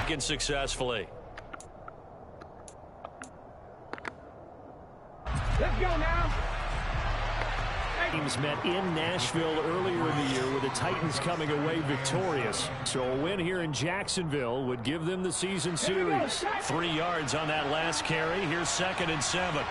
Successfully. Let's go now. Teams met in Nashville earlier in the year with the Titans coming away victorious. So a win here in Jacksonville would give them the season series. 3 yards on that last carry. Here's 2nd and 7.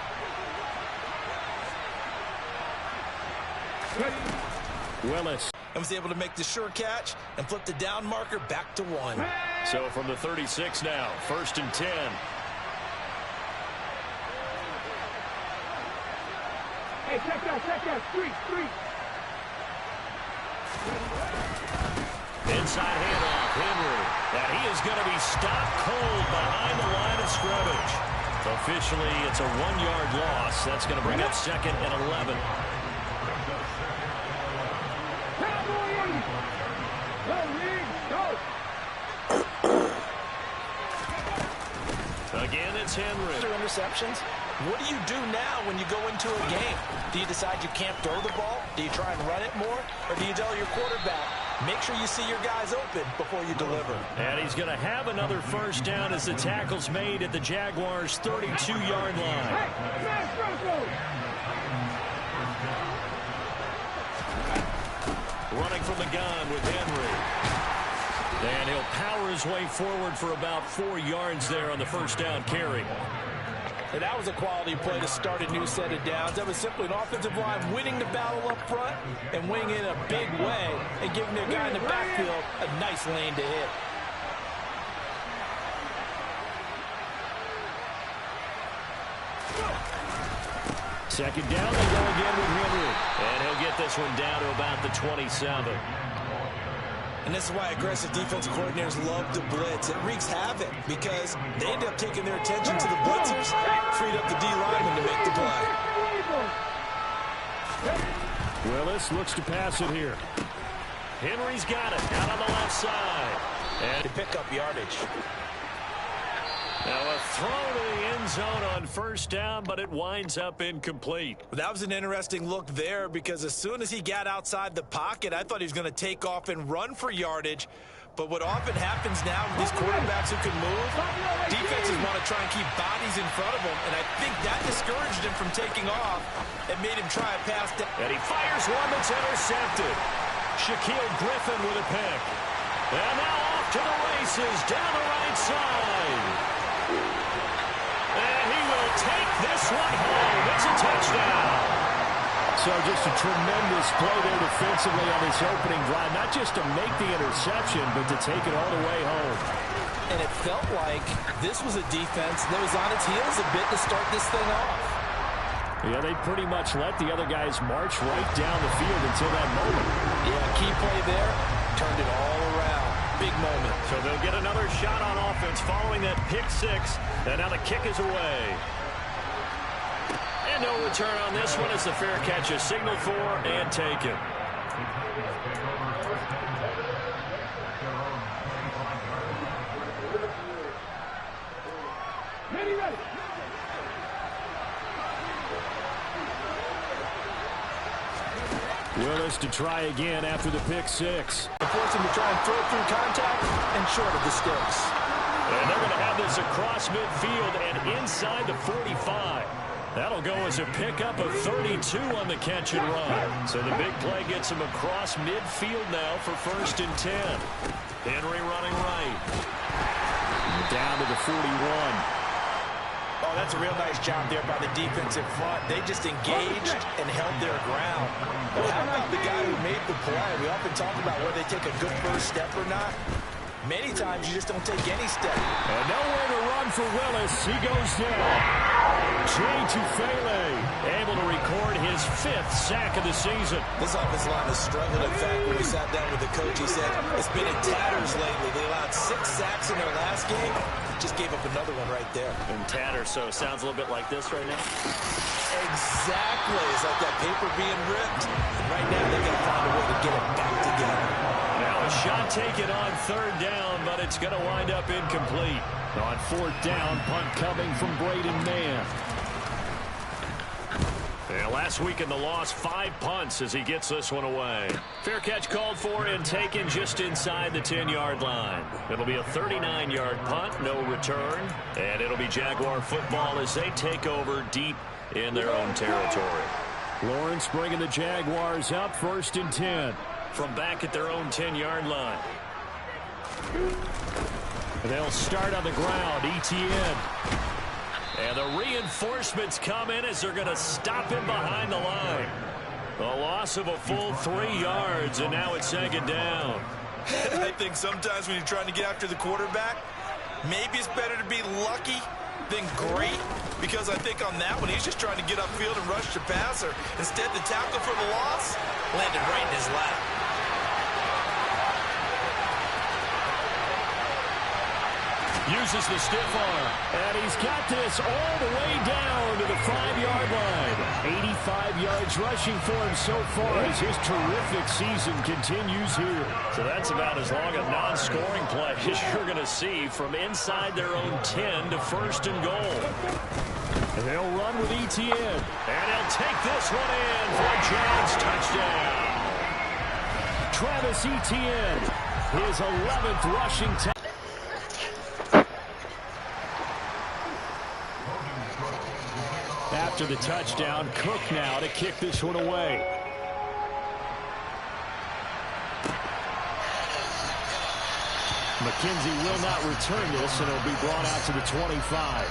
Willis. And was able to make the sure catch and flip the down marker back to 1. So from the 36 now, 1st and 10. Hey, check that, street. Inside handoff, Henry. And he is going to be stopped cold behind the line of scrimmage. Officially, it's a 1-yard loss. That's going to bring up 2nd and 11. Again, it's Henry. 2 interceptions. What do you do now when you go into a game? Do you decide you can't throw the ball? Do you try and run it more? Or do you tell your quarterback, make sure you see your guys open before you deliver? And he's going to have another 1st down as the tackle's made at the Jaguars' 32-yard line. Running from the gun with Henry. And he'll power his way forward for about 4 yards there on the 1st down carry. And that was a quality play to start a new set of downs. That was simply an offensive line winning the battle up front and winning it in a big way and giving their guy in the backfield a nice lane to hit. Second down, they go again with Henry. And he'll get this one down to about the 27. And this is why aggressive defensive coordinators love to blitz. It wreaks havoc because they end up taking their attention to the blitzers, freed up the D lineman to make the play. Willis looks to pass it here. Henry's got it out on the left side. And to pick up yardage. Now a throw to the end zone on 1st down, but it winds up incomplete. That was an interesting look there because as soon as he got outside the pocket, I thought he was going to take off and run for yardage. But what often happens now with these quarterbacks who can move, defenses want to try and keep bodies in front of them, and I think that discouraged him from taking off and made him try a pass down. And he fires one that's intercepted. Shaquille Griffin with a pick. And now off to the races down the right side. And he will take this one home. It's a touchdown. So just a tremendous play there defensively on this opening drive. Not just to make the interception, but to take it all the way home. And it felt like this was a defense that was on its heels a bit to start this thing off. Yeah, they pretty much let the other guys march right down the field until that moment. Yeah, key play there. Turned it all around. Big moment. So they'll get another shot on offense following that pick 6. And now the kick is away. And no return on this one as the fair catch is signaled for and taken. Ready. Willis to try again after the pick 6. Force him to try and throw through contact and short of the sticks. And they're going to have this across midfield and inside the 45. That'll go as a pickup of 32 on the catch and run. So the big play gets him across midfield now for 1st and 10. Henry running right. Down to the 41. Oh, that's a real nice job there by the defensive front. They just engaged and held their ground. But how about the guy who made the play? We often talk about whether they take a good first step or not. Many times you just don't take any step. And nowhere to run for Willis. He goes down. Jay Tufele able to record his 5th sack of the season. This offensive line has struggled. In fact, when we sat down with the coach, he said it's been in tatters lately. They allowed 6 sacks in their last game. Just gave up another one right there. In tatters, so it sounds a little bit like this right now. Exactly. It's like that paper being ripped. And right now, they're going to find a way to get it back together. Now a shot taken on 3rd down, but it's going to wind up incomplete. On 4th down, punt coming from Braden Mann. They'll Last week in the loss, 5 punts as he gets this one away. Fair catch called for and taken just inside the 10-yard line. It'll be a 39-yard punt, no return, and it'll be Jaguar football as they take over deep in their own territory. Lawrence bringing the Jaguars up, 1st and 10. From back at their own 10-yard line. They'll start on the ground. ETN. And the reinforcements come in as they're going to stop him behind the line. A loss of a full 3 yards, and now it's 2nd down. I think sometimes when you're trying to get after the quarterback, maybe it's better to be lucky than great, because I think on that one, he's just trying to get upfield and rush the passer. Instead, the tackle for the loss landed right in his lap. Uses the stiff arm. And he's got this all the way down to the 5-yard line. 85 yards rushing for him so far as his terrific season continues here. So that's about as long a non-scoring play as you're going to see from inside their own 10 to 1st and goal. And they'll run with ETN. And he'll take this one in for a Jags touchdown. Travis Etienne, his 11th rushing touchdown. After the touchdown, Cook now to kick this one away. McKenzie will not return this, and it'll be brought out to the 25.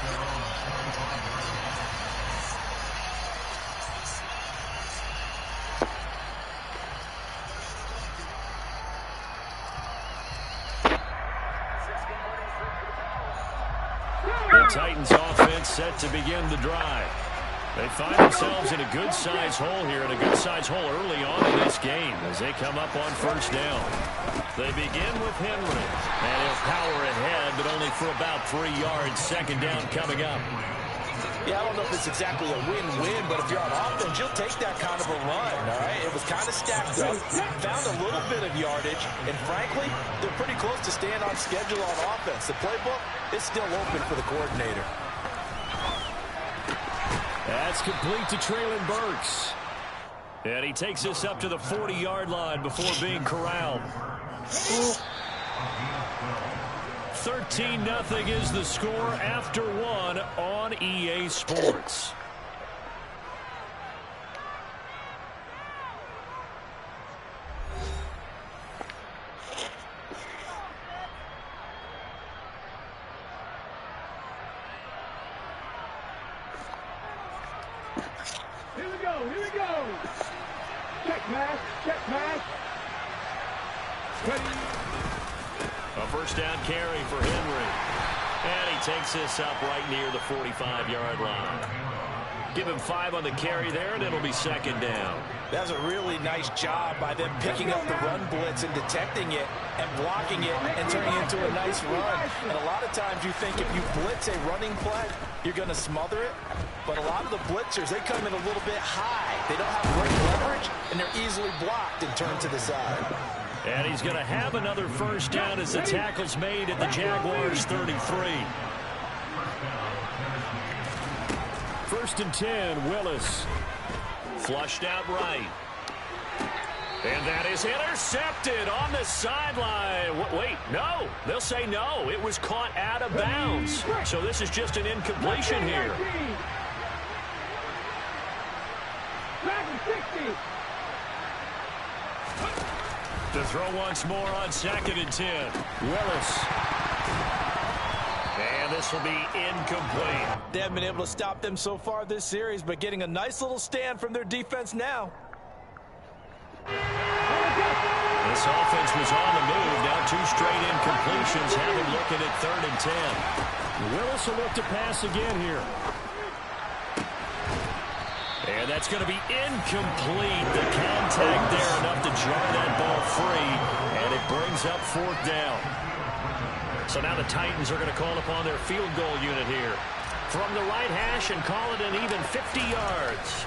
The Titans offense set to begin the drive. They find themselves in a good-sized hole here, and a good-sized hole early on in this game as they come up on 1st down. They begin with Henry, and he'll power ahead, but only for about 3 yards. 2nd down coming up. Yeah, I don't know if it's exactly a win-win, but if you're on offense, you'll take that kind of a run, all right? It was kind of stacked up, found a little bit of yardage, and frankly, they're pretty close to staying on schedule on offense. The playbook is still open for the coordinator. That's complete to Traylon Burks. And he takes this up to the 40-yard line before being corralled. 13-0 is the score after 1 on EA Sports. Here we go, here we go. Check match, check match. Ready. A 1st down carry for Henry. And he takes this up right near the 45-yard line. Give him 5 on the carry there, and it'll be 2nd down. That was a really nice job by them picking up the run blitz and detecting it and blocking it and turning it into a nice run. And a lot of times you think if you blitz a running play, you're going to smother it. But a lot of the blitzers, they come in a little bit high. They don't have great leverage, and they're easily blocked and turned to the side. And he's going to have another 1st down as the tackle's made at the Jaguars' 33. 1st and 10, Willis. Flushed out right. And that is intercepted on the sideline. Wait, no. They'll say no. It was caught out of bounds. So this is just an incompletion here. To throw once more on 2nd and 10. Willis. And this will be incomplete. They haven't been able to stop them so far this series, but getting a nice little stand from their defense now. This offense was on the move. Now 2 straight incompletions have him looking at 3rd and 10. Willis will look to pass again here. And that's going to be incomplete. The contact there enough to jar that ball free. And it brings up 4th down. So now the Titans are going to call upon their field goal unit here. From the right hash and call it an even 50 yards.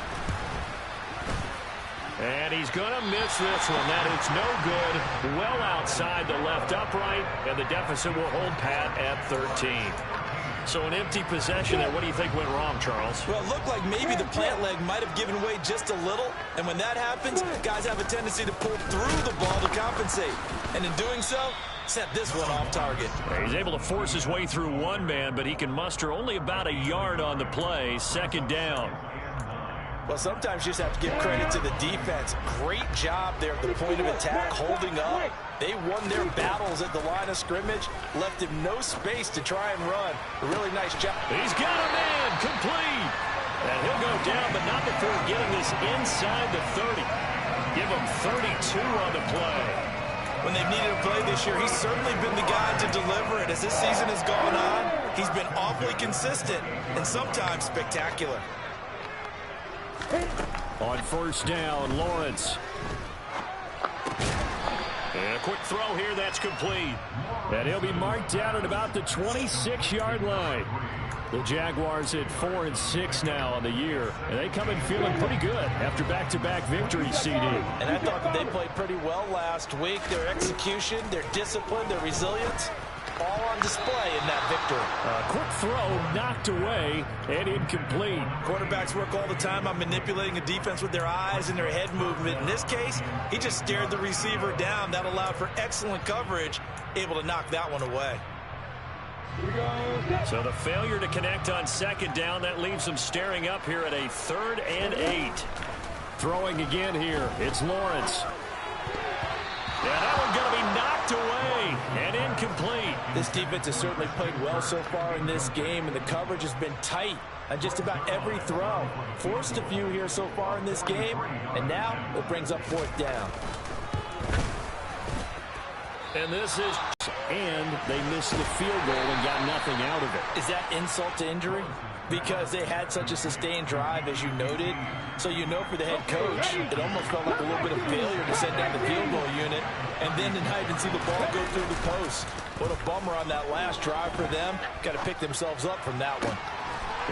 And he's going to miss this one. That is no good. Well outside the left upright. And the deficit will hold pat at 13. So an empty possession there. What do you think went wrong, Charles? Well, it looked like maybe the plant leg might have given way just a little. And when that happens, guys have a tendency to pull through the ball to compensate. And in doing so, sent this one off target. He's able to force his way through one man, but he can muster only about a yard on the play. Second down. Well, sometimes you just have to give credit to the defense. Great job there at the point of attack, holding up. They won their battles at the line of scrimmage, left him no space to try and run. A really nice job. He's got a man, complete. And he'll go down, but not before getting this inside the 30. Give him 32 on the play. When they've needed a play this year, he's certainly been the guy to deliver it. As this season has gone on, he's been awfully consistent and sometimes spectacular. On first down, Lawrence. And a quick throw here, that's complete. And he'll be marked down at about the 26-yard line. The Jaguars at 4-6 now on the year, and they come in feeling pretty good after back-to-back victories, CD. And I thought that they played pretty well last week. Their execution, their discipline, their resilience, all on display in that victory. A quick throw knocked away and incomplete. Quarterbacks work all the time on manipulating a defense with their eyes and their head movement. In this case, he just stared the receiver down. That allowed for excellent coverage, able to knock that one away. So the failure to connect on second down, that leaves them staring up here at a 3rd and 8. Throwing again here, it's Lawrence. Yeah, that one's going to be knocked away and incomplete. This defense has certainly played well so far in this game, and the coverage has been tight on just about every throw. Forced a few here so far in this game, and now it brings up 4th down. And this is, and they missed the field goal and got nothing out of it. Is that insult to injury? Because they had such a sustained drive, as you noted. So you know for the head coach, it almost felt like a little bit of failure to send down the field goal unit. And then tonight you can see the ball go through the post. What a bummer on that last drive for them. Got to pick themselves up from that one.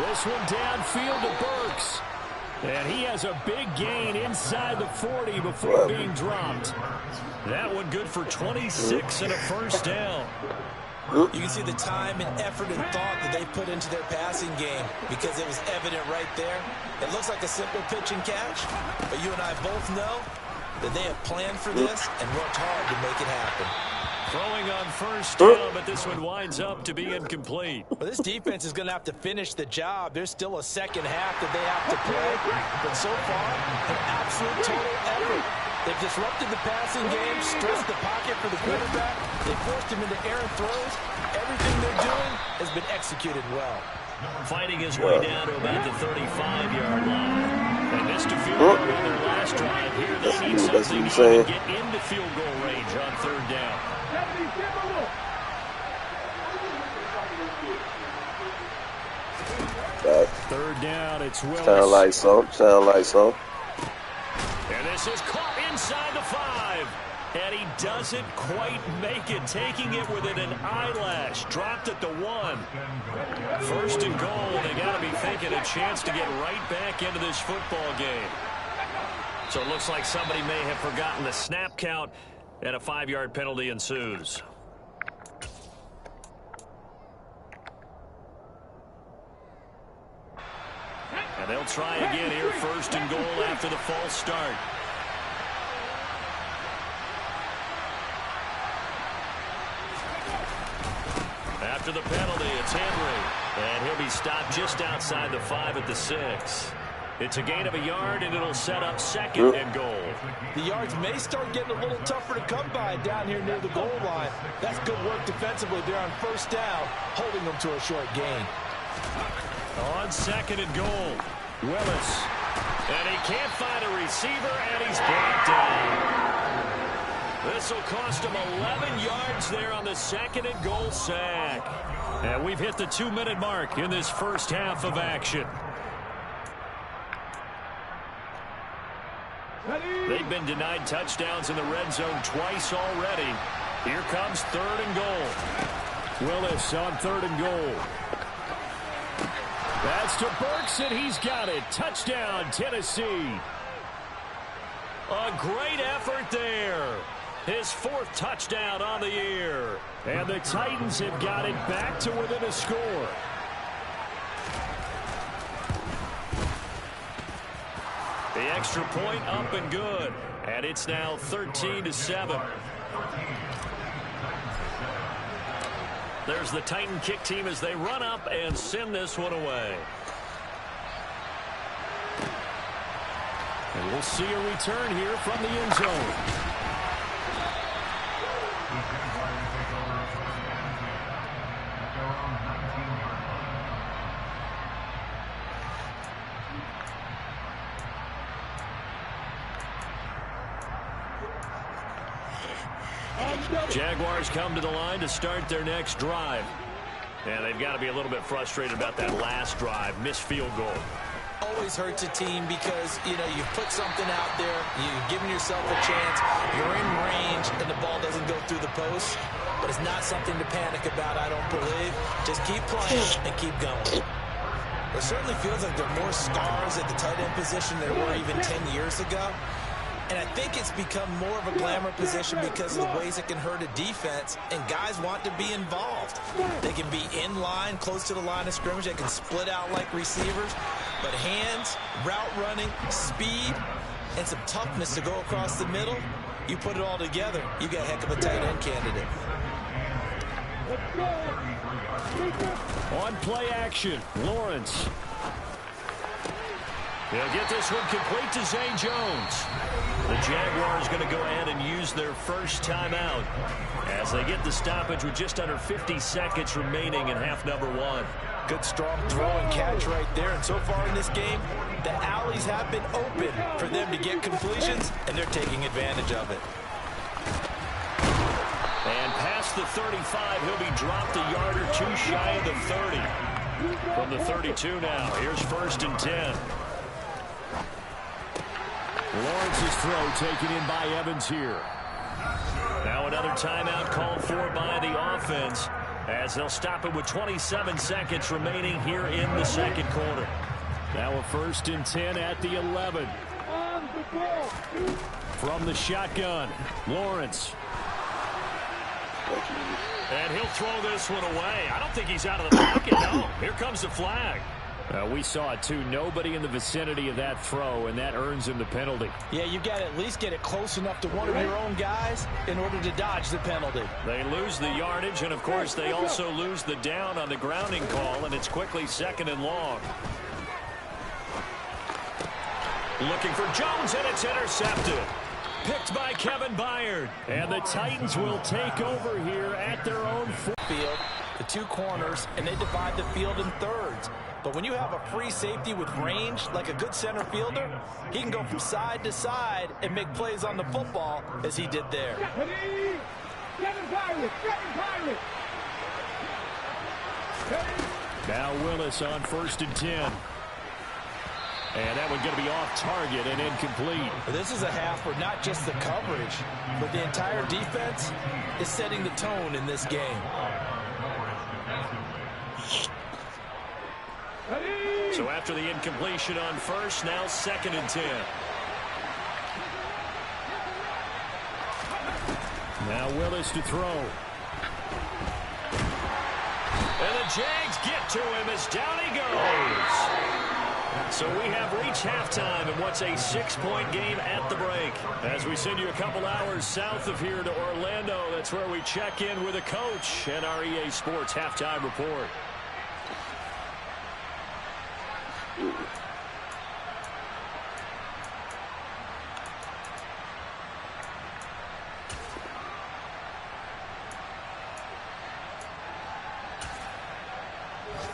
This one downfield to Burks. And he has a big gain inside the 40 before being dropped. That one good for 26 and a first down. You can see the time and effort and thought that they put into their passing game because it was evident right there. It looks like a simple pitch and catch, but you and I both know that they have planned for this and worked hard to make it happen. Throwing on first down, but this one winds up to be incomplete. Well, this defense is going to have to finish the job. There's still a second half that they have to play, but so far, an absolute total effort. They've disrupted the passing game, stressed the pocket for the quarterback. They forced him into errant throws. Everything they're doing has been executed well. Fighting his way down to about the 35-yard line. They missed a field goal on their last drive. Here they need something to get into field goal range on 3rd down. Third down, it's Willis. Sound like so. And this is caught inside the 5. And he doesn't quite make it, taking it within an eyelash. Dropped at the 1. 1st and goal. They got to be thinking a chance to get right back into this football game. So it looks like somebody may have forgotten the snap count, and a 5-yard penalty ensues. And they'll try again here, 1st and goal after the false start. After the penalty, it's Henry. And he'll be stopped just outside the 5 at the 6. It's a gain of a yard, and it'll set up 2nd and goal. The yards may start getting a little tougher to come by down here near the goal line. That's good work defensively there on 1st down, holding them to a short gain. On 2nd and goal, Willis. And he can't find a receiver, and he's brought down. This will cost him 11 yards there on the 2nd and goal sack. And we've hit the 2-minute mark in this first half of action. They've been denied touchdowns in the red zone twice already. Here comes 3rd and goal. Willis on 3rd and goal. That's to Burks, and he's got it. Touchdown, Tennessee. A great effort there. His 4th touchdown on the year. And the Titans have got it back to within a score. Extra point up and good. And it's now 13-7. There's the Titan kick team as they run up and send this one away. And we'll see a return here from the end zone. Jaguars come to the line to start their next drive. And they've got to be a little bit frustrated about that last drive. Missed field goal. Always hurts a team because, you know, you put something out there, you've given yourself a chance, you're in range, and the ball doesn't go through the post. But it's not something to panic about, I don't believe. Just keep playing and keep going. It certainly feels like there are more scars at the tight end position than there were even 10 years ago. And I think it's become more of a glamour position because of the ways it can hurt a defense, and guys want to be involved. They can be in line, close to the line of scrimmage. They can split out like receivers. But hands, route running, speed, and some toughness to go across the middle, you put it all together, you got a heck of a tight end candidate. On play action, Lawrence. He'll get this one complete to Zay Jones. The Jaguars going to go ahead and use their first timeout as they get the stoppage with just under 50 seconds remaining in half number one. Good strong throw and catch right there. And so far in this game, the alleys have been open for them to get completions, and they're taking advantage of it. And past the 35, he'll be dropped a yard or two shy of the 30. From the 32 now, here's 1st and 10. Lawrence's throw taken in by Evans here. Now another timeout called for by the offense as they'll stop it with 27 seconds remaining here in the second quarter. Now a 1st and 10 at the 11. From the shotgun, Lawrence. And he'll throw this one away. I don't think he's out of the pocket, no. Here comes the flag. We saw it, too. Nobody in the vicinity of that throw, and that earns him the penalty. Yeah, you've got to at least get it close enough to one of your own guys in order to dodge the penalty. They lose the yardage, and, of course, they also lose the down on the grounding call, and it's quickly 2nd and long. Looking for Jones, and it's intercepted. Picked by Kevin Byard. And the Titans will take over here at their own field, the two corners, and they divide the field in thirds. But when you have a free safety with range, like a good center fielder, he can go from side to side and make plays on the football as he did there. Now Willis on 1st and 10. And that one going to be off target and incomplete. This is a half where not just the coverage, but the entire defense is setting the tone in this game. So after the incompletion on 1st, now 2nd and 10. Now Willis to throw. And the Jags get to him as down he goes. So we have reached halftime in what's a 6-point game at the break. As we send you a couple hours south of here to Orlando, that's where we check in with a coach and our EA Sports halftime report.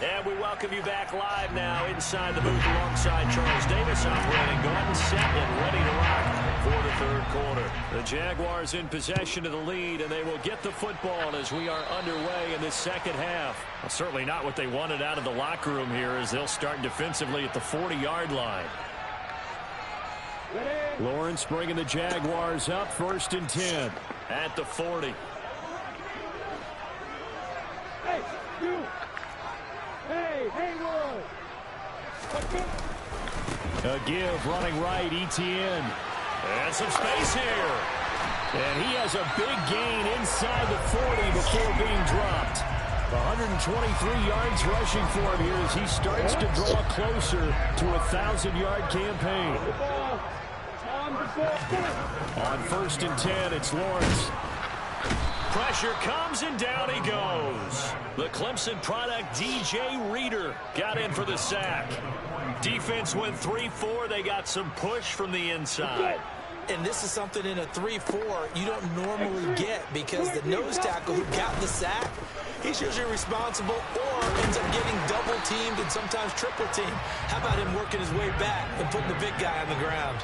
And we welcome you back live now inside the booth alongside Charles Davis operating gun, set, and ready to rock for the 3rd quarter. The Jaguars in possession of the lead, and they will get the football as we are underway in this second half. Well, certainly not what they wanted out of the locker room here as they'll start defensively at the 40-yard line. Lawrence bringing the Jaguars up, 1st and 10 at the 40. A give running right, Etienne. And some space here. And he has a big gain inside the 40 before being dropped. 123 yards rushing for him here as he starts to draw closer to a 1,000-yard campaign. On 1st and 10, it's Lawrence. Pressure comes, and down he goes. The Clemson product, DJ Reader, got in for the sack. Defense went 3-4. They got some push from the inside. And this is something in a 3-4 you don't normally get, because the nose tackle who got the sack, he's usually responsible or ends up getting double teamed and sometimes triple teamed. How about him working his way back and putting the big guy on the ground?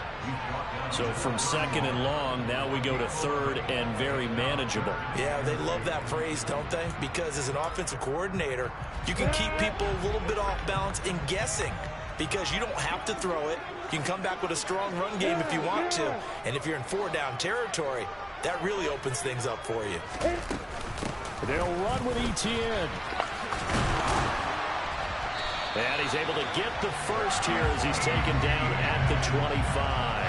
So from 2nd and long, now we go to 3rd and very manageable. Yeah, they love that phrase, don't they? Because as an offensive coordinator, you can keep people a little bit off balance and guessing, because you don't have to throw it. You can come back with a strong run game if you want to. And if you're in 4-down territory, that really opens things up for you. They'll run with Etienne. And he's able to get the first here as he's taken down at the 25.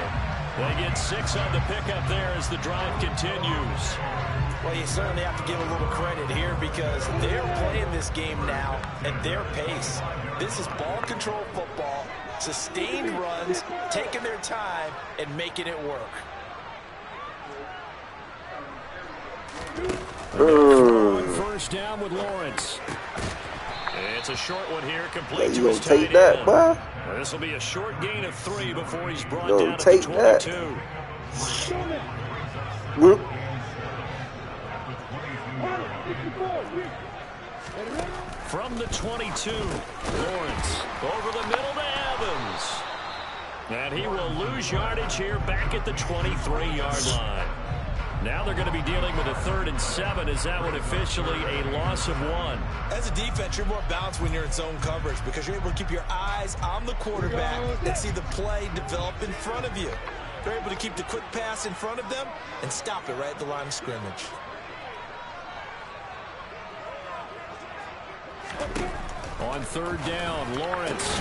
They get 6 on the pickup there as the drive continues. Well, you certainly have to give a little credit here, because they're playing this game now at their pace. This is ball control football, sustained runs, taking their time and making it work. On 1st down with Lawrence. It's a short one here, complete to his tight end. This will be a short gain of 3 before he's brought down at the 22. Whoop. From the 22, Lawrence over the middle to Evans. And he will lose yardage here back at the 23-yard line. Now they're going to be dealing with a 3rd and 7. Is that one officially a loss of 1? As a defense, you're more balanced when you're in zone coverage, because you're able to keep your eyes on the quarterback and see the play develop in front of you. They're able to keep the quick pass in front of them and stop it right at the line of scrimmage. On 3rd down, Lawrence.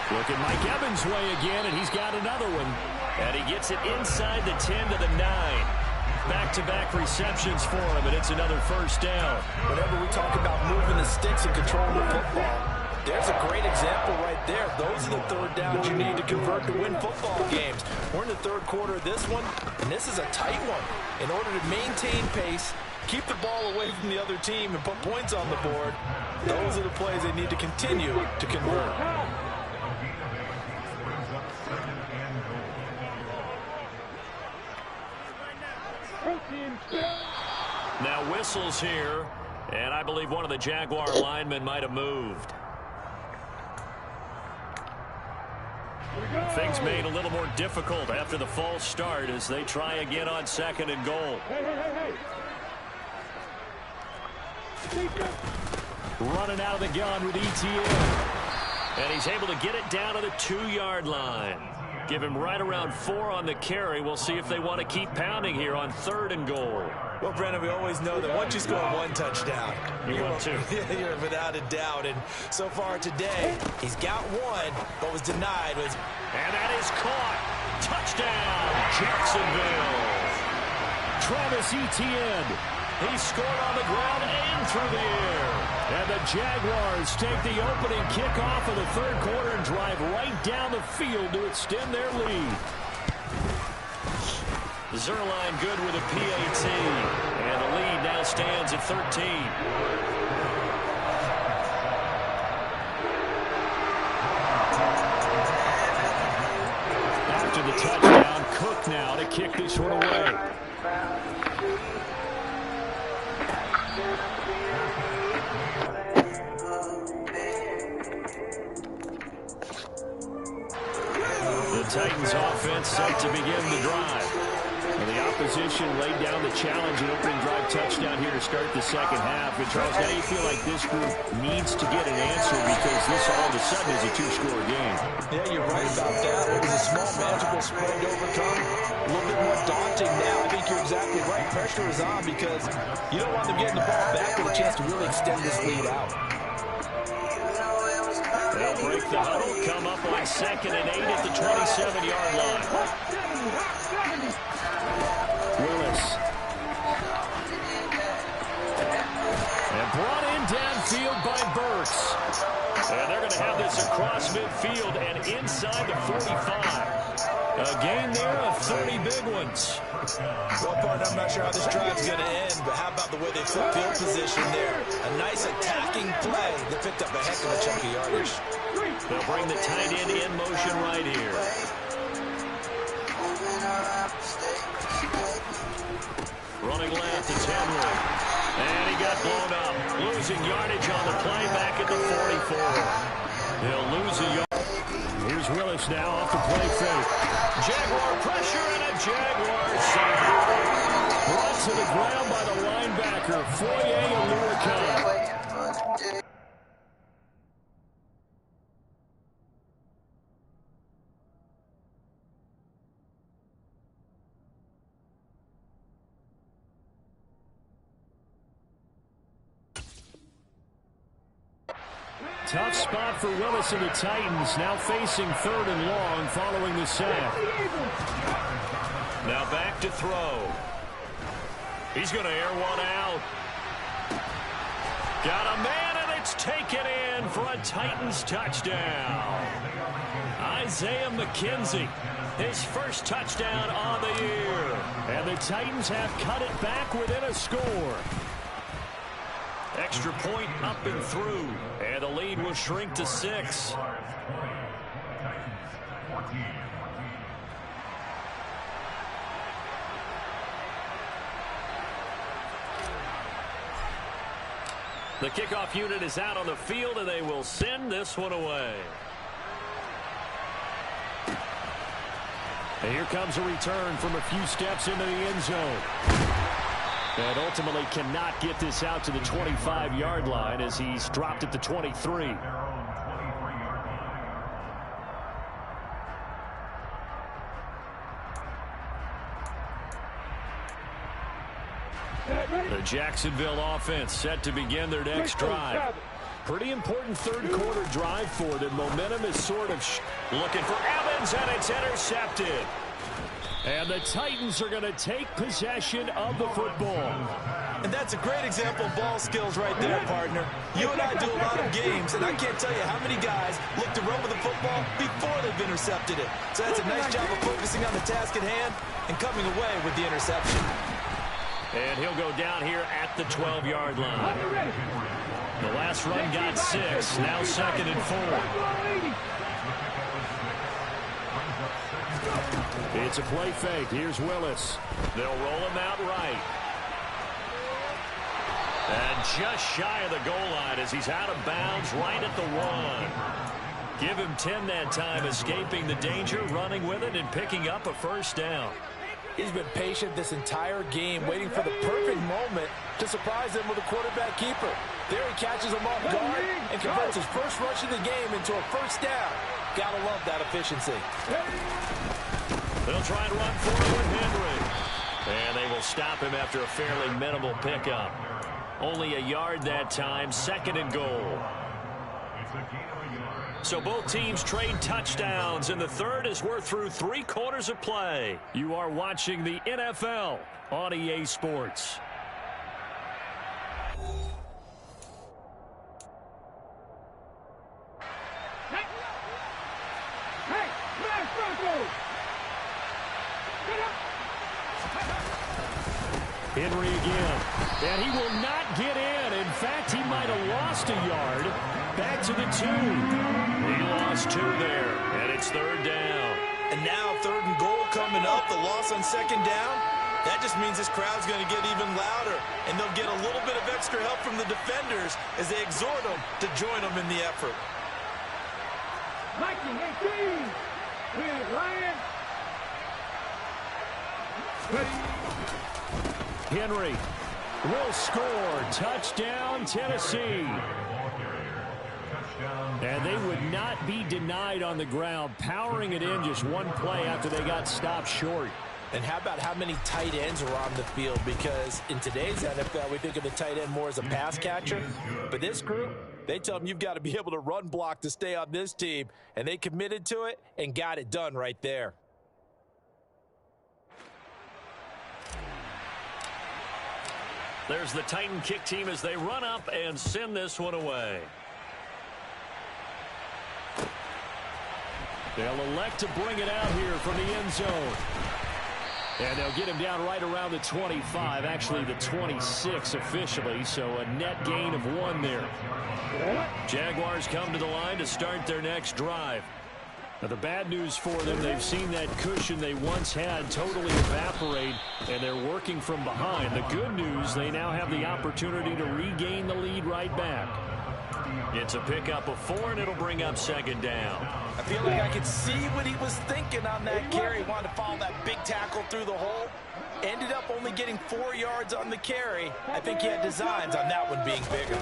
Look at Mike Evans' way again, and he's got another one. And he gets it inside the 10 to the 9. Back-to-back receptions for him, and it's another 1st down. Whenever we talk about moving the sticks and controlling the football, there's a great example right there. Those are the 3rd downs you need to convert to win football games. We're in the 3rd quarter of this one, and this is a tight one. In order to maintain pace, keep the ball away from the other team, and put points on the board, those are the plays they need to continue to convert. Now whistles here, and I believe one of the Jaguar linemen might have moved. Things made a little more difficult after the false start as they try again on 2nd and goal. Running out of the gun with Etienne. And he's able to get it down to the 2-yard line. Give him right around 4 on the carry. We'll see if they want to keep pounding here on 3rd and goal. Well, Brandon, we always know that once you score 1 touchdown, you want 2. You're without a doubt. And so far today, he's got 1, but was denied. And that is caught. Touchdown, Jacksonville. Travis Etienne. He scored on the ground and through the air. And the Jaguars take the opening kickoff of the 3rd quarter and drive right down the field to extend their lead. Zerline good with a PAT. And the lead now stands at 13. After the touchdown, Cook now to kick this one away. The Titans offense set to begin the drive. And the opposition laid down the challenge and opening drive touchdown here to start the 2nd half. And Charles, now you feel like this group needs to get an answer, because this all of a sudden is a 2-score game. Yeah, you're right about that. It was a small, manageable spread to overcome. A little bit more daunting now. I think you're exactly right. Pressure is on, because you don't want them getting the ball back with a chance to really extend this lead out. They'll break the huddle, come up on 2nd and 8 at the 27-yard line. Willis. And brought in downfield by Burks. And they're going to have this across midfield and inside the 45. A game there of 30 big ones. Well, partner, I'm not sure how this drive's going to end, but how about the way they flip field position there? A nice attacking play that picked up a heck of a chunk of yardage. They'll bring the tight end in motion right here. Running left, it's Henry. And he got blown up. Losing yardage on the play back at the 44. They'll lose a yard. Here's Willis now off the play fake. Jaguar pressure and a Jaguar sack. Brought to the ground by the linebacker, Foye Aluakon. Tough spot for Willis and the Titans, now facing 3rd and long following the sack. Now back to throw. He's going to air one out. Got a man, and it's taken in for a Titans touchdown. Isaiah McKenzie, his first touchdown on the year. And the Titans have cut it back within a score. Extra point up and through, and the lead will shrink to 6. The kickoff unit is out on the field, and they will send this one away. And here comes a return from a few steps into the end zone. And ultimately cannot get this out to the 25-yard line as he's dropped at the 23. The Jacksonville offense set to begin their next drive. Pretty important third-quarter drive for them. Momentum is sort of looking for Evans, and it's intercepted. And the Titans are going to take possession of the football. And that's a great example of ball skills right there, partner. You and I do a lot of games, and I can't tell you how many guys look to run with the football before they've intercepted it. So that's a nice job of focusing on the task at hand and coming away with the interception. And he'll go down here at the 12-yard line. The last run got 6, now 2nd and 4. It's a play fake. Here's Willis. They'll roll him out right. And just shy of the goal line as he's out of bounds right at the 1. Give him 10 that time, escaping the danger, running with it, and picking up a first down. He's been patient this entire game, waiting for the perfect moment to surprise them with a quarterback keeper. There he catches him off guard and converts his first rush of the game into a first down. Gotta love that efficiency. They'll try and run for it with Henry. And they will stop him after a fairly minimal pickup. Only a yard that time, 2nd and goal. So both teams trade touchdowns, and the third as we're through 3 quarters of play. You are watching the NFL on EA Sports. Henry again, and he will not get in. In fact, he might have lost a yard. Back to the 2. He lost 2 there, and it's 3rd down. And now 3rd and goal coming up, the loss on 2nd down. That just means this crowd's going to get even louder, and they'll get a little bit of extra help from the defenders as they exhort them to join them in the effort. 1918, with Ryan. Henry will score. Touchdown, Tennessee. And they would not be denied on the ground, powering it in just one play after they got stopped short. And how about how many tight ends are on the field? Because in today's NFL, we think of the tight end more as a pass catcher. But this group, they tell them you've got to be able to run block to stay on this team. And they committed to it and got it done right there. There's the Titan kick team as they run up and send this one away. They'll elect to bring it out here from the end zone. And they'll get him down right around the 25, actually the 26 officially, so a net gain of 1 there. Jaguars come to the line to start their next drive. Now, the bad news for them, they've seen that cushion they once had totally evaporate, and they're working from behind. The good news, they now have the opportunity to regain the lead right back. It's a pickup of 4, and it'll bring up second down. I feel like I could see what he was thinking on that carry. He wanted to follow that big tackle through the hole. Ended up only getting 4 yards on the carry. I think he had designs on that one being bigger.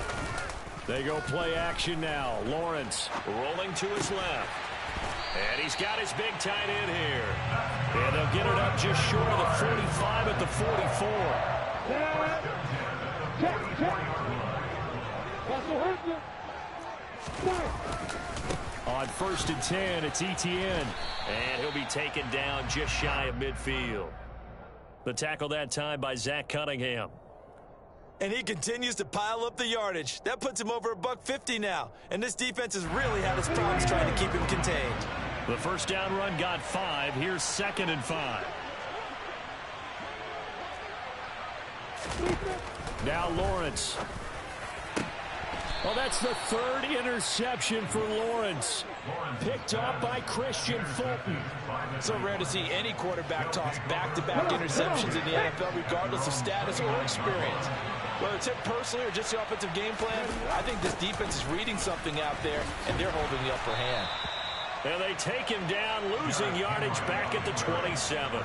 They go play action now. Lawrence rolling to his left. And he's got his big tight end here. And they'll get it up just short of the 45 at the 44. On 1st and 10, it's Etienne. And he'll be taken down just shy of midfield. The tackle that time by Zach Cunningham. And he continues to pile up the yardage. That puts him over $150 now. And this defense has really had its problems trying to keep him contained. The first down run got 5. Here's 2nd and 5. Now Lawrence. Well, that's the 3rd interception for Lawrence. Picked up by Christian Fulton. So rare to see any quarterback toss back-to-back interceptions in the NFL, regardless of status or experience. Whether it's him personally or just the offensive game plan, I think this defense is reading something out there, and they're holding the upper hand. And they take him down, losing yardage back at the 27.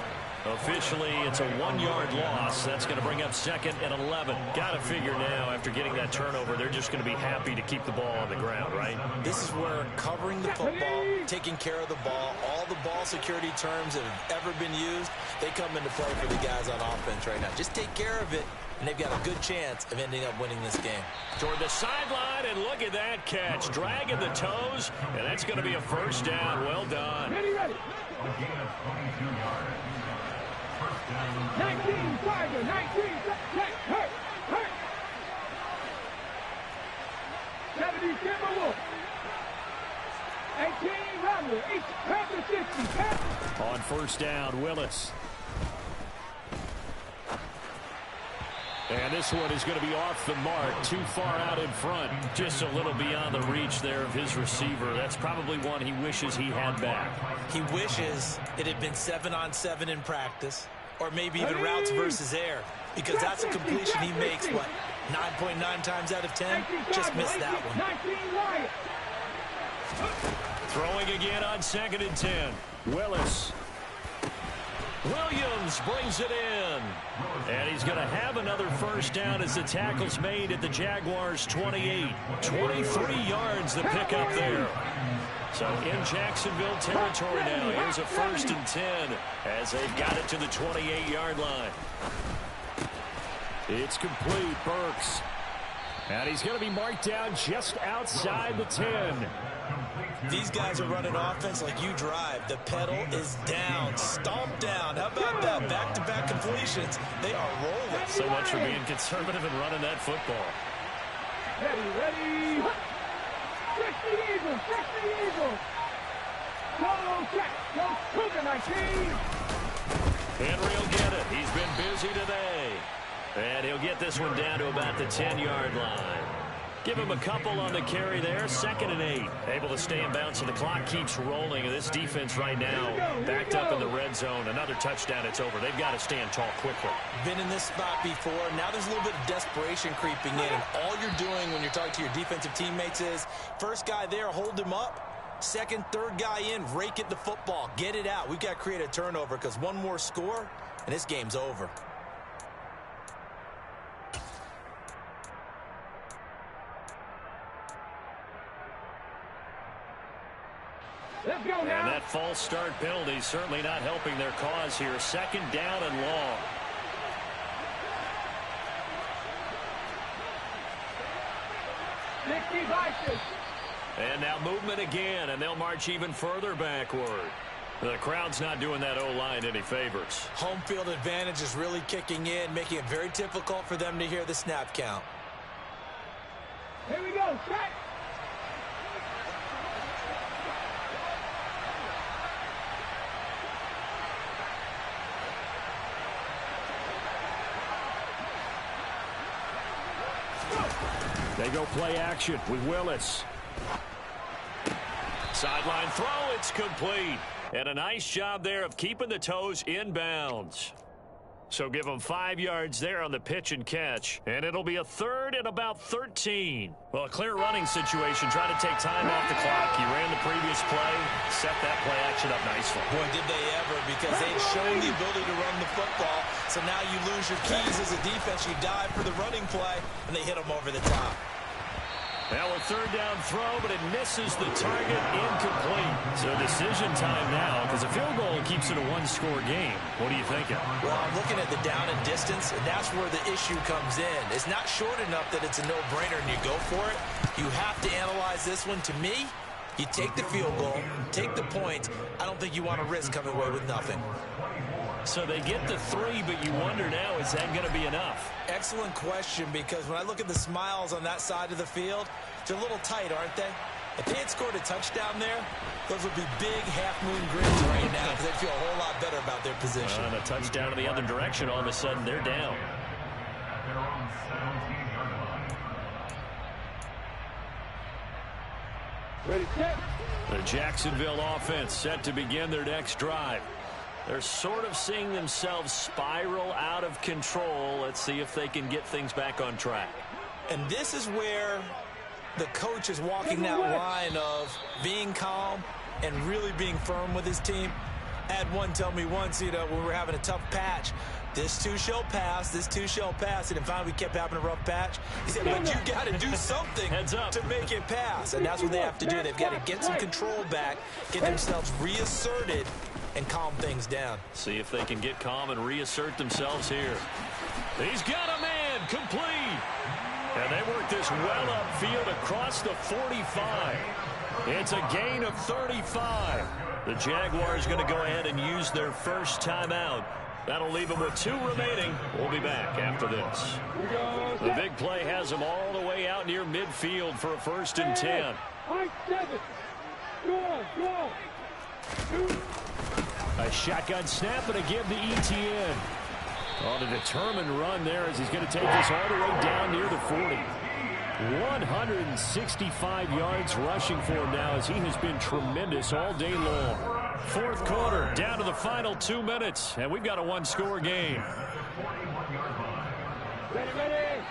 Officially, it's a 1-yard loss. That's going to bring up 2nd and 11. Got to figure now, after getting that turnover, they're just going to be happy to keep the ball on the ground, right? This is where covering the football, taking care of the ball, all the ball security terms that have ever been used, they come into play for the guys on offense right now. Just take care of it, and they've got a good chance of ending up winning this game. Toward the sideline, and look at that catch. Dragging the toes, and that's going to be a first down. Well done. Ready. 19, Tiger, 19, hurt. 70, Timberwolf. 18, Rumble, 8, Panther 60, On 1st down, Willis. And this one is going to be off the mark, too far out in front. Just a little beyond the reach there of his receiver. That's probably one he wishes he had back. He wishes it had been 7-on-7 in practice, or maybe even routes versus air, because that's a completion he makes, 9.9 times out of 10? Just missed that one. Throwing again on 2nd and 10. Willis. Williams brings it in. And he's going to have another first down as the tackle's made at the Jaguars' 28. 23 yards the pickup there. So in Jacksonville territory now. Here's a 1st and 10 as they've got it to the 28-yard line. It's complete. Burks. And he's going to be marked down just outside the 10. These guys are running offense like you drive. The pedal is down, stomped down. How about that? Back-to-back completions. They are rolling. So much for being conservative and running that football. Ready. Check the Eagle. Solo check. Go Cougar 19. Henry will get it. He's been busy today. And he'll get this one down to about the 10-yard line. Give him a couple on the carry there. 2nd and 8. Able to stay in bounds, so the clock keeps rolling. And this defense right now backed up in the red zone. Another touchdown, it's over. They've got to stand tall quickly. Been in this spot before. Now there's a little bit of desperation creeping in. And all you're doing when you're talking to your defensive teammates is, first guy there, hold him up. 2nd, 3rd guy in, rake at the football. Get it out. We've got to create a turnover because one more score, and this game's over. Let's go now. And that false start penalty certainly not helping their cause here. 2nd down and long. And now movement again, and they'll march even further backward. The crowd's not doing that O-line any favors. Home field advantage is really kicking in, making it very difficult for them to hear the snap count. Here we go. Set. They go play action with Willis. Sideline throw, it's complete. And a nice job there of keeping the toes inbounds. So give them 5 yards there on the pitch and catch. And it'll be a third and about 13. Well, a clear running situation. Trying to take time off the clock. He ran the previous play, set that play action up nicely. Boy, did they ever, because they've shown the ability to run the football. So now you lose your keys as a defense. You dive for the running play, and they hit them over the top. Now a third down throw, but it misses the target, incomplete. So decision time now, because a field goal keeps it a one-score game. What are you thinking? Well, I'm looking at the down and distance, and that's where the issue comes in. It's not short enough that it's a no-brainer and you go for it. You have to analyze this one. To me, you take the field goal, take the points. I don't think you want to risk coming away with nothing. So they get the 3, but you wonder now, is that going to be enough? Excellent question, because when I look at the smiles on that side of the field, they're a little tight, aren't they? If they had scored a touchdown there, those would be big half-moon grins right now, because they'd feel a whole lot better about their position. And a touchdown in the other direction, all of a sudden they're down. Ready, set. The Jacksonville offense set to begin their next drive. They're sort of seeing themselves spiral out of control. Let's see if they can get things back on track. And this is where the coach is walking that line of being calm and really being firm with his team. I had one tell me once, when we were having a tough patch, this too shall pass, this too shall pass. And finally we kept having a rough patch. He said, but you got to do something to make it pass. And that's what they have to do. They've got to get some control back, get themselves reasserted, and calm things down. See if they can get calm and reassert themselves here. He's got a man, complete. And they work this well upfield across the 45. It's a gain of 35. The Jaguars going to go ahead and use their first timeout. That'll leave them with 2 remaining. We'll be back after this. The big play has them all the way out near midfield for a 1st and 10. A shotgun snap and a give to ETN. On a determined run there as he's going to take this all the way down near the 40. 165 yards rushing for him now as he has been tremendous all day long. 4th quarter, down to the final 2 minutes, and we've got a 1-score game. Ready.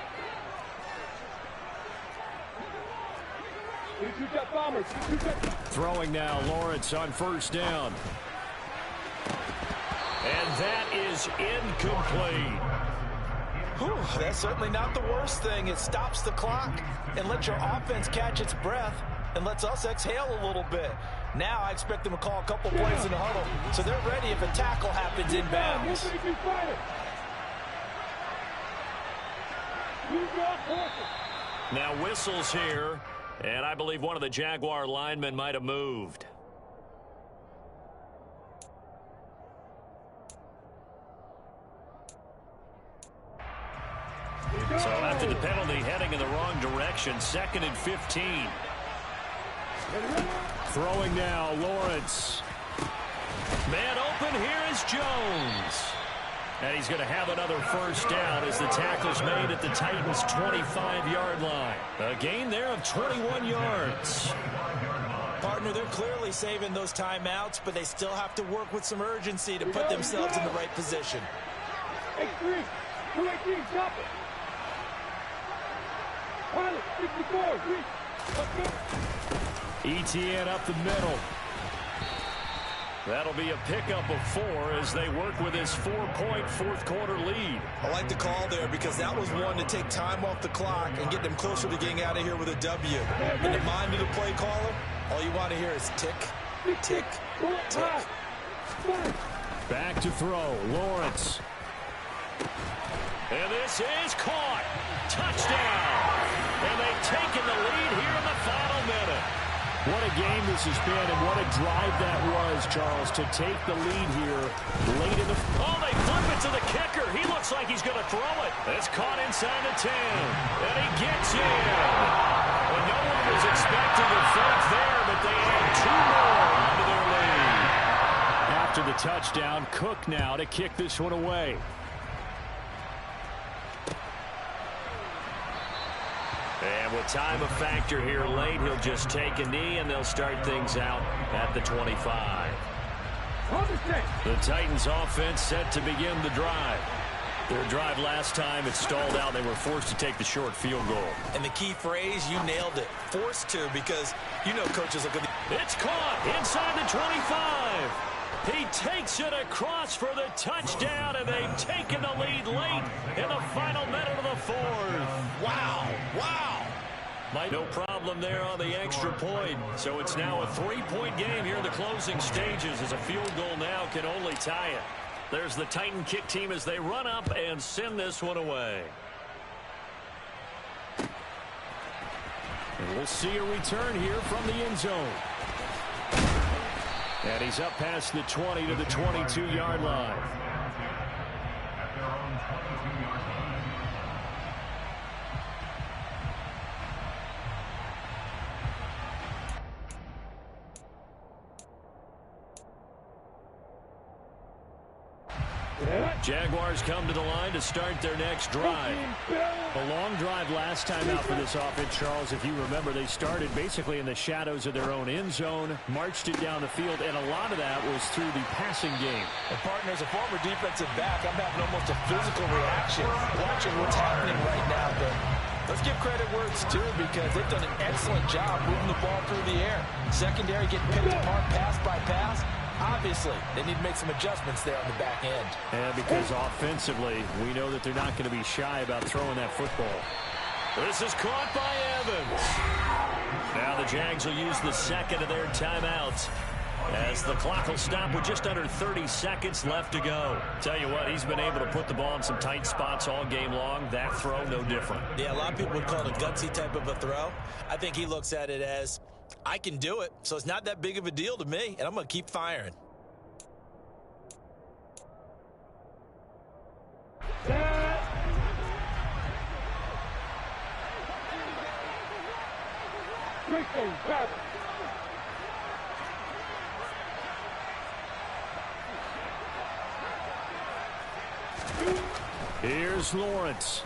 Throwing now, Lawrence on 1st down. And that is incomplete. Whew, that's certainly not the worst thing. It stops the clock and lets your offense catch its breath and lets us exhale a little bit. Now I expect them to call a couple plays in the huddle, so they're ready if a tackle happens inbounds. Now whistles here, and I believe one of the Jaguar linemen might have moved. So after the penalty, heading in the wrong direction, 2nd and 15. Throwing now, Lawrence. Man open, here is Jones. And he's going to have another 1st down as the tackle's made at the Titans' 25-yard line. A gain there of 21 yards. Partner, they're clearly saving those timeouts, but they still have to work with some urgency to put themselves in the right position. 8-3, 2-18, stop it. Pilot, 64, ETN up the middle. That'll be a pickup of 4 as they work with his 4-point 4th quarter lead. I like the call there because that was one to take time off the clock and get them closer to getting out of here with a W. In the mind of the play caller, all you want to hear is tick, tick, tick. Back to throw, Lawrence. And this is caught. Touchdown. And they've taken the lead here in the final minute. What a game this has been, and what a drive that was, Charles, to take the lead here late in the... Oh, they flip it to the kicker. He looks like he's going to throw it. It's caught inside the 10, and he gets in. Well, no one was expecting a fake there, but they add 2 more onto their lead. After the touchdown, Cook now to kick this one away. And with time a factor here late, he'll just take a knee, and they'll start things out at the 25. The Titans offense set to begin the drive. Their drive last time, it stalled out. They were forced to take the short field goal. And the key phrase, you nailed it. Forced to, because you know coaches look at the... It's caught inside the 25. He takes it across for the touchdown, and they've taken the lead late in the final minute of the fourth. Wow. No problem there on the extra point. So it's now a 3-point game here in the closing stages, as a field goal now can only tie it. There's the Titan kick team as they run up and send this one away. And we'll see a return here from the end zone. And he's up past the 20 to the 22-yard line. Jaguars come to the line to start their next drive. A long drive last time out for this offense, Charles. If you remember, they started basically in the shadows of their own end zone, marched it down the field, and a lot of that was through the passing game. And partner, as a former defensive back, I'm having almost a physical reaction watching what's happening right now. But let's give credit where it's due, because they've done an excellent job moving the ball through the air. Secondary getting picked apart pass by pass. Obviously, they need to make some adjustments there on the back end. And because offensively, we know that they're not going to be shy about throwing that football. This is caught by Evans. Now the Jags will use the second of their timeouts, as the clock will stop with just under 30 seconds left to go. Tell you what, he's been able to put the ball in some tight spots all game long. That throw, no different. Yeah, a lot of people would call it a gutsy type of a throw. I think he looks at it as, I can do it, so it's not that big of a deal to me, and I'm going to keep firing. Here's Lawrence.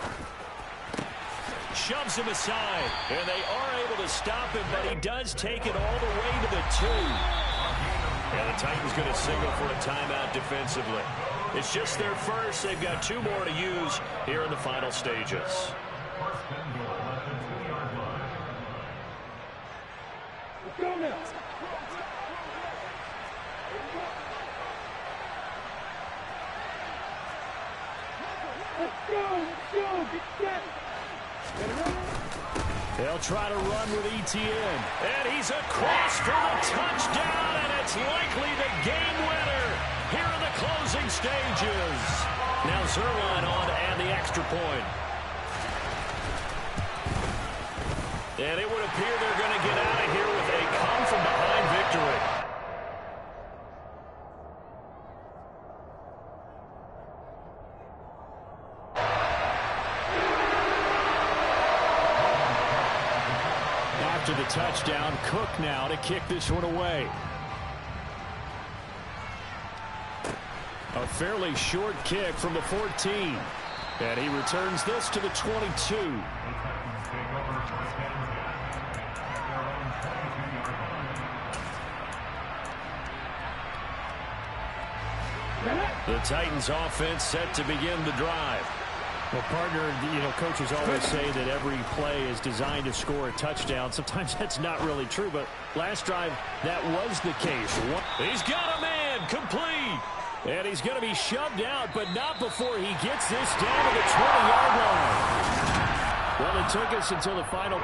Shoves him aside, and they are able to stop him, but he does take it all the way to the 2. And the Titans going to signal for a timeout defensively. It's just their first. They've got 2 more to use here in the final stages. Let's go now. Let's go, get set. They'll try to run with Etienne. And he's across for the touchdown, and it's likely the game winner here in the closing stages. Now Zerline on to add the extra point. And it would appear they're going to get out of here with a come-from-behind victory. After the touchdown, Cook now to kick this one away. A fairly short kick from the 14. And he returns this to the 22. The Titans offense set to begin the drive. Well, partner, coaches always say that every play is designed to score a touchdown. Sometimes that's not really true, but last drive, that was the case. He's got a man, complete. And he's going to be shoved out, but not before he gets this down to the 20-yard line. Well, it took us until the final